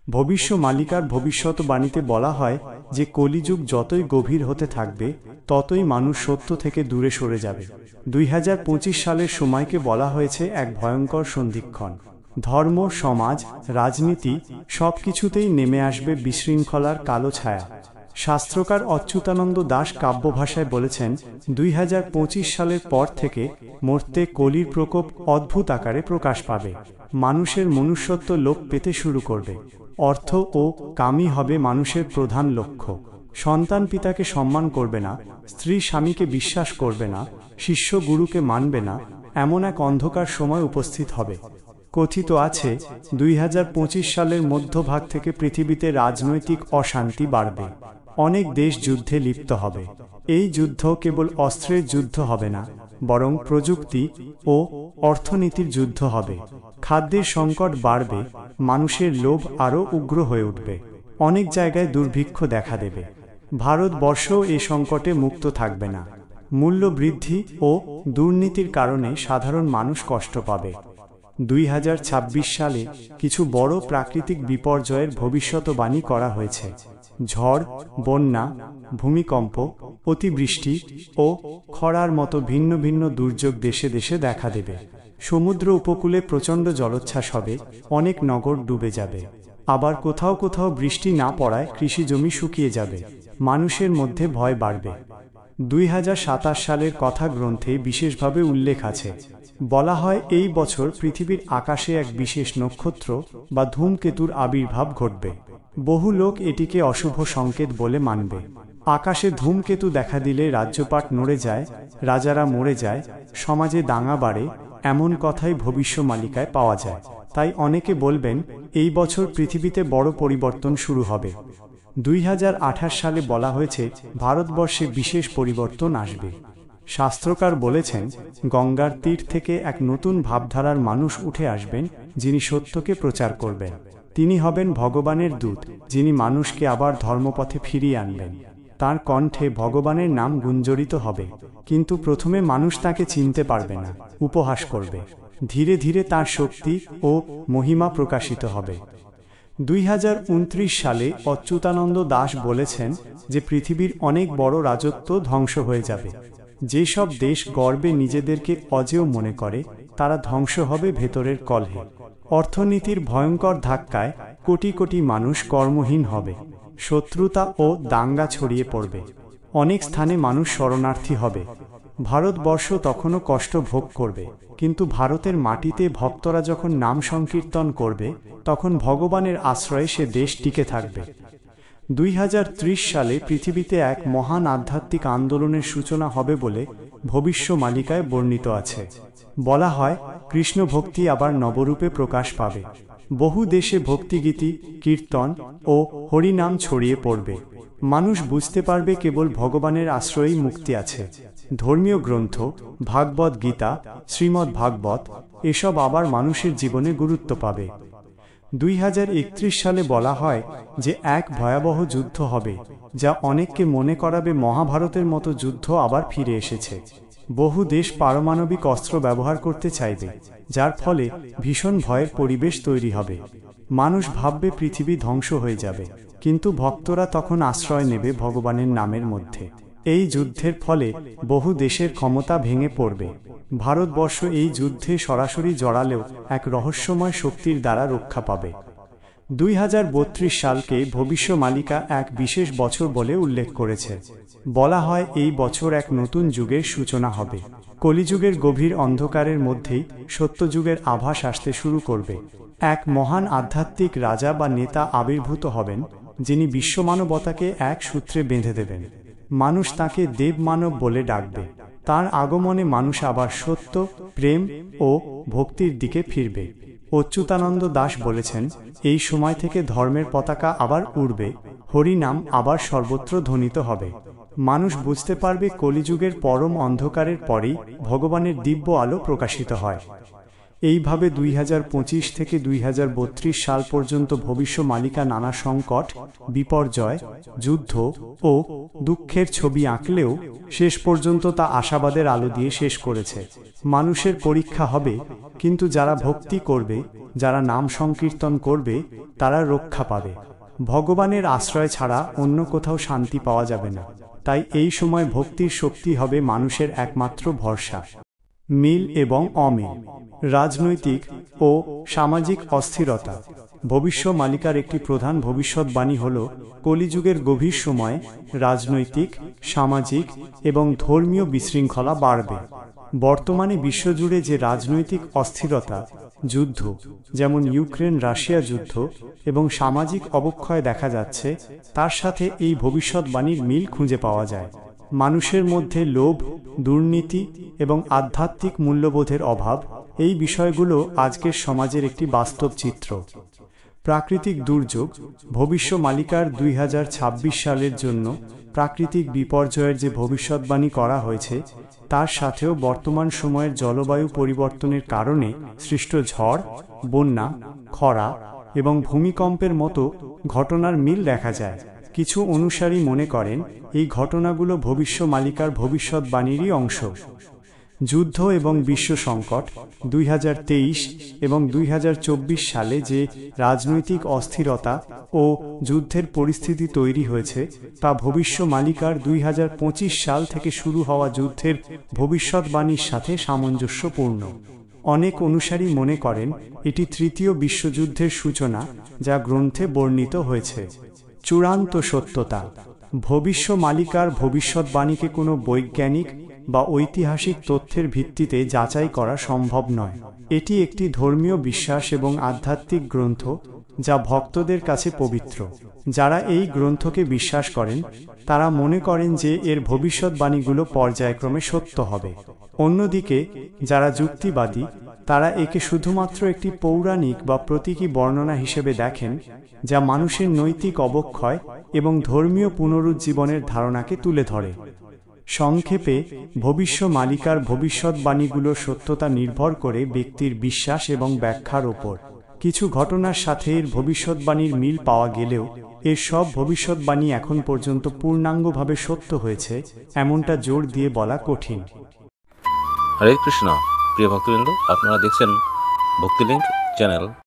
ভবিষ্যমালিকার ভবিষ্যৎবাণীতে বলা হয় যে কলিযুগ যতই গভীর হতে থাকবে ততই মানুষ সত্য থেকে দূরে সরে যাবে। 2025 সালের সময়কে বলা হয়েছে এক ভয়ঙ্কর সন্ধিক্ষণ। ধর্ম, সমাজ, রাজনীতি সবকিছুতেই নেমে আসবে বিশৃঙ্খলার কালো ছায়া। শাস্ত্রকার অচ্যুতানন্দ দাস কাব্যভাষায় বলেছেন, 2025 সালের পর থেকে মর্ত্যে কলির প্রকোপ অদ্ভুত আকারে প্রকাশ পাবে। মানুষের মনুষ্যত্ব লোপ পেতে শুরু করবে। অর্থ ও কামই হবে মানুষের প্রধান লক্ষ্য। সন্তান পিতাকে সম্মান করবে না, স্ত্রী স্বামীকে বিশ্বাস করবে না, শিষ্য গুরুকে মানবে না, এমন এক অন্ধকার সময় উপস্থিত হবে। কথিত আছে, 2025 সালের মধ্যভাগ থেকে পৃথিবীতে রাজনৈতিক অশান্তি বাড়বে। অনেক দেশ যুদ্ধে লিপ্ত হবে। এই যুদ্ধ কেবল অস্ত্রের যুদ্ধ হবে না, বরং প্রযুক্তি ও অর্থনীতির যুদ্ধ হবে। খাদ্যের সংকট বাড়বে, মানুষের লোভ আরও উগ্র হয়ে উঠবে। অনেক জায়গায় দুর্ভিক্ষ দেখা দেবে। ভারতবর্ষও এ সংকটে মুক্ত থাকবে না। মূল্য বৃদ্ধি ও দুর্নীতির কারণে সাধারণ মানুষ কষ্ট পাবে। 2026 সালে কিছু বড় প্রাকৃতিক বিপর্যয়ের ভবিষ্যৎবাণী করা হয়েছে। ঝড়, বন্যা, ভূমিকম্প, অতিবৃষ্টি ও খরার মতো ভিন্ন ভিন্ন দুর্যোগ দেশে দেশে দেখা দেবে। সমুদ্র উপকূলে প্রচণ্ড জলোচ্ছ্বাস হবে, অনেক নগর ডুবে যাবে। আবার কোথাও কোথাও বৃষ্টি না পড়ায় কৃষি জমি শুকিয়ে যাবে। মানুষের মধ্যে ভয় বাড়বে। 2027 সালের কথা গ্রন্থে বিশেষভাবে উল্লেখ আছে। বলা হয়, এই বছর পৃথিবীর আকাশে এক বিশেষ নক্ষত্র বা ধূমকেতুর আবির্ভাব ঘটবে। বহু লোক এটিকে অশুভ সংকেত বলে মানবে। আকাশে ধূমকেতু দেখা দিলে রাজ্যপাট নড়ে যায়, রাজারা মরে যায়, সমাজে দাঙ্গা বাড়ে, এমন কথাই ভবিষ্যমালিকায় পাওয়া যায়। তাই অনেকে বলবেন, এই বছর পৃথিবীতে বড় পরিবর্তন শুরু হবে। 2028 সালে বলা হয়েছে, ভারতবর্ষে বিশেষ পরিবর্তন আসবে। শাস্ত্রকার বলেছেন, গঙ্গার তীর থেকে এক নতুন ভাবধারার মানুষ উঠে আসবেন, যিনি সত্যকে প্রচার করবেন। তিনি হবেন ভগবানের দূত, যিনি মানুষকে আবার ধর্মপথে ফিরিয়ে আনবেন। তার কণ্ঠে ভগবানের নাম গুঞ্জরিত হবে, কিন্তু প্রথমে মানুষ তাকে চিনতে পারবে না, উপহাস করবে। ধীরে ধীরে তার শক্তি ও মহিমা প্রকাশিত হবে। 2029 সালে অচ্যুতানন্দ দাস বলেছেন যে পৃথিবীর অনেক বড় রাজত্ব ধ্বংস হয়ে যাবে। যেসব দেশ গর্বে নিজেদেরকে অজেয় মনে করে, তারা ধ্বংস হবে ভেতরের কলহে। অর্থনীতির ভয়ঙ্কর ধাক্কায় কোটি কোটি মানুষ কর্মহীন হবে। শত্রুতা ও দাঙ্গা ছড়িয়ে পড়বে। অনেক স্থানে মানুষ শরণার্থী হবে। ভারতবর্ষ তখনও কষ্ট ভোগ করবে, কিন্তু ভারতের মাটিতে ভক্তরা যখন নাম সংকীর্তন করবে, তখন ভগবানের আশ্রয়ে সে দেশ টিকে থাকবে। 2030 সালে পৃথিবীতে এক মহান আধ্যাত্মিক আন্দোলনের সূচনা হবে বলে ভবিষ্যমালিকায় বর্ণিত আছে। বলা হয়, কৃষ্ণ ভক্তি আবার নবরূপে প্রকাশ পাবে। বহু দেশে ভক্তিগীতি, কীর্তন ও হরিনাম ছড়িয়ে পড়বে। মানুষ বুঝতে পারবে কেবল ভগবানের আশ্রয়েই মুক্তি আছে। ধর্মীয় গ্রন্থ, ভাগবত গীতা, শ্রীমদ্ ভাগবত এসব আবার মানুষের জীবনে গুরুত্ব পাবে। 2031 সালে বলা হয় যে এক ভয়াবহ যুদ্ধ হবে, যা অনেককে মনে করাবে মহাভারতের মতো যুদ্ধ আবার ফিরে এসেছে। বহু দেশ পারমাণবিক অস্ত্র ব্যবহার করতে চাইবে, যার ফলে ভীষণ ভয়ের পরিবেশ তৈরি হবে। মানুষ ভাববে পৃথিবী ধ্বংস হয়ে যাবে, কিন্তু ভক্তরা তখন আশ্রয় নেবে ভগবানের নামের মধ্যে। এই যুদ্ধের ফলে বহু দেশের ক্ষমতা ভেঙে পড়বে। ভারতবর্ষ এই যুদ্ধে সরাসরি জড়ালেও এক রহস্যময় শক্তির দ্বারা রক্ষা পাবে। 2032 সালকে ভবিষ্যমালিকা এক বিশেষ বছর বলে উল্লেখ করেছে। বলা হয়, এই বছর এক নতুন যুগের সূচনা হবে। কলিযুগের গভীর অন্ধকারের মধ্যেই সত্যযুগের আভাস আসতে শুরু করবে। এক মহান আধ্যাত্মিক রাজা বা নেতা আবির্ভূত হবেন, যিনি বিশ্বমানবতাকে এক সূত্রে বেঁধে দেবেন। মানুষ তাকে দেবমানব বলে ডাকবে। তার আগমনে মানুষ আবার সত্য, প্রেম ও ভক্তির দিকে ফিরবে। অচ্যুতানন্দ দাস বলেছেন, এই সময় থেকে ধর্মের পতাকা আবার উড়বে, হরিনাম আবার সর্বত্র ধ্বনিত হবে। মানুষ বুঝতে পারবে কলিযুগের পরম অন্ধকারের পরেই ভগবানের দিব্য আলো প্রকাশিত হয়। এইভাবে 2025 থেকে 2032 সাল পর্যন্ত ভবিষ্যমালিকা নানা সংকট, বিপর্যয়, যুদ্ধ ও দুঃখের ছবি আঁকলেও শেষ পর্যন্ত তা আশাবাদের আলো দিয়ে শেষ করেছে। মানুষের পরীক্ষা হবে, কিন্তু যারা ভক্তি করবে, যারা নাম সংকীর্তন করবে, তারা রক্ষা পাবে। ভগবানের আশ্রয় ছাড়া অন্য কোথাও শান্তি পাওয়া যাবে না। তাই এই সময় ভক্তির শক্তি হবে মানুষের একমাত্র ভরসা। মিল এবং অমিল, রাজনৈতিক ও সামাজিক অস্থিরতা। ভবিষ্যমালিকার একটি প্রধান ভবিষ্যৎবাণী হল কলিযুগের গভীর সময়ে রাজনৈতিক, সামাজিক এবং ধর্মীয় বিশৃঙ্খলা বাড়বে। বর্তমানে বিশ্বজুড়ে যে রাজনৈতিক অস্থিরতা, যুদ্ধ, যেমন ইউক্রেন রাশিয়া যুদ্ধ এবং সামাজিক অবক্ষয় দেখা যাচ্ছে, তার সাথে এই ভবিষ্যৎবাণীর মিল খুঁজে পাওয়া যায়। মানুষের মধ্যে লোভ, দুর্নীতি এবং আধ্যাত্মিক মূল্যবোধের অভাব, এই বিষয়গুলো আজকের সমাজের একটি বাস্তব চিত্র। প্রাকৃতিক দুর্যোগ, ভবিষ্যমালিকার 2026 সালের জন্য প্রাকৃতিক বিপর্যয়ের যে ভবিষ্যৎবাণী করা হয়েছে, তার সাথেও বর্তমান সময়ের জলবায়ু পরিবর্তনের কারণে সৃষ্ট ঝড়, বন্যা, খরা এবং ভূমিকম্পের মতো ঘটনার মিল দেখা যায়। কিছু অনুসারী মনে করেন এই ঘটনাগুলো ভবিষ্যমালিকার ভবিষ্যৎবাণীরই অংশ। যুদ্ধ এবং বিশ্ব সংকট, 2023 এবং 2024 সালে যে রাজনৈতিক অস্থিরতা ও যুদ্ধের পরিস্থিতি তৈরি হয়েছে, তা ভবিষ্যমালিকার 2025 সাল থেকে শুরু হওয়া যুদ্ধের ভবিষ্যৎবাণীর সাথে সামঞ্জস্যপূর্ণ। অনেক অনুসারী মনে করেন এটি তৃতীয় বিশ্বযুদ্ধের সূচনা, যা গ্রন্থে বর্ণিত হয়েছে। চূড়ান্ত সত্যতা, ভবিষ্যমালিকার ভবিষ্যৎবাণীকে কোনো বৈজ্ঞানিক বা ঐতিহাসিক তথ্যের ভিত্তিতে যাচাই করা সম্ভব নয়। এটি একটি ধর্মীয় বিশ্বাস এবং আধ্যাত্মিক গ্রন্থ, যা ভক্তদের কাছে পবিত্র। যারা এই গ্রন্থকে বিশ্বাস করেন, তারা মনে করেন যে এর ভবিষ্যৎবাণীগুলো পর্যায়ক্রমে সত্য হবে। অন্যদিকে যারা যুক্তিবাদী, তারা একে শুধুমাত্র একটি পৌরাণিক বা প্রতীকী বর্ণনা হিসেবে দেখেন, যা মানুষের নৈতিক অবক্ষয় এবং ধর্মীয় পুনরুজ্জীবনের ধারণাকে তুলে ধরে। সংক্ষেপে, ভবিষ্যমালিকার ভবিষ্যৎবাণীগুলোর সত্যতা নির্ভর করে ব্যক্তির বিশ্বাস এবং ব্যাখ্যার ওপর। কিছু ঘটনার সাথে এর ভবিষ্যৎবাণীর মিল পাওয়া গেলেও এর সব ভবিষ্যৎবাণী এখন পর্যন্ত পূর্ণাঙ্গভাবে সত্য হয়েছে এমনটা জোর দিয়ে বলা কঠিন। হরে কৃষ্ণ। প্রিয় ভক্তবৃন্দ, আপনারা দেখছেন ভক্তিলিঙ্ক চ্যানেল।